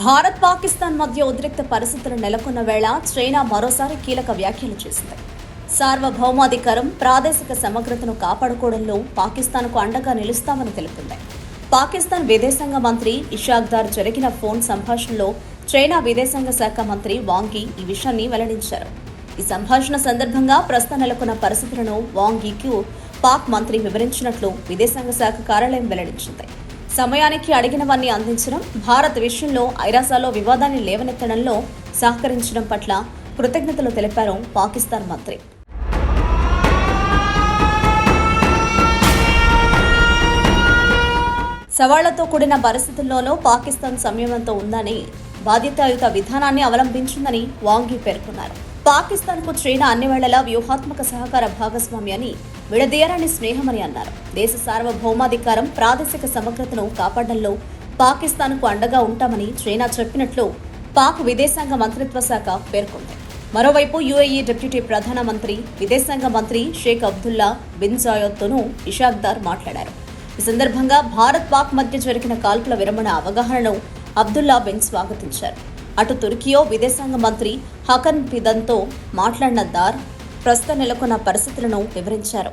భారత్ పాకిస్తాన్ మధ్య ఉద్రిక్త పరిస్థితులు నెలకొన్న వేళ చైనా మరోసారి కీలక వ్యాఖ్యలు చేసింది. సార్వభౌమాధికారం, ప్రాదేశిక సమగ్రతను కాపాడుకోవడంలో పాకిస్తాన్కు అండగా నిలుస్తామని తెలిపింది. పాకిస్తాన్ విదేశాంగ మంత్రి ఇషాక్ దార్ జరిగిన ఫోన్ సంభాషణలో చైనా విదేశాంగ శాఖ మంత్రి వాంగ్ యీ ఈ విషయాన్ని వెల్లడించారు. ఈ సంభాషణ సందర్భంగా ప్రస్తుతం నెలకొన్న పరిస్థితులను వాంగ్ యీకు పాక్ మంత్రి వివరించినట్లు విదేశాంగ శాఖ కార్యాలయం వెల్లడించింది. సమయానికి అడిగినవన్నీ అందించడం, భారత్ విషయంలో ఐరాసాలో వివాదాన్ని లేవనెత్తడంలో సహకరించడం పట్ల కృతజ్ఞతలు తెలిపారు పాకిస్తాన్ మంత్రి. సవాళ్లతో కూడిన పరిస్థితుల్లోనూ పాకిస్తాన్ సంయమనంతో ఉందని, బాధ్యతాయుత విధానాన్ని అవలంబించిందని వాంగ్ యీ పేర్కొన్నారు. పాకిస్తాన్కు చైనా అన్ని వేళలా వ్యూహాత్మక సహకార భాగస్వామి అని, విడదీయరాని స్నేహమని అన్నారు. దేశ సార్వభౌమాధికారం, ప్రాదేశిక సమగ్రతను కాపాడడంలో పాకిస్తాన్కు అండగా ఉంటామని చైనా చెప్పినట్లు పాక్ విదేశాంగ మంత్రిత్వ శాఖ పేర్కొంది. మరోవైపు యుఏఈ డిప్యూటీ ప్రధానమంత్రి, విదేశాంగ మంత్రి షేక్ అబ్దుల్లా బిన్ జాయద్తోనూ ఇషాక్ దార్ మాట్లాడారు. ఈ సందర్భంగా భారత్ పాక్ మధ్య జరిగిన కాల్పుల విరమణ అవగాహనను అబ్దుల్లా బిన్ స్వాగతించారు. అటు తుర్కియో విదేశాంగ మంత్రి హకన్ ఫిదన్తో మాట్లాడిన దార్ ప్రస్తుతం నెలకొన్న పరిస్థితులను వివరించారు.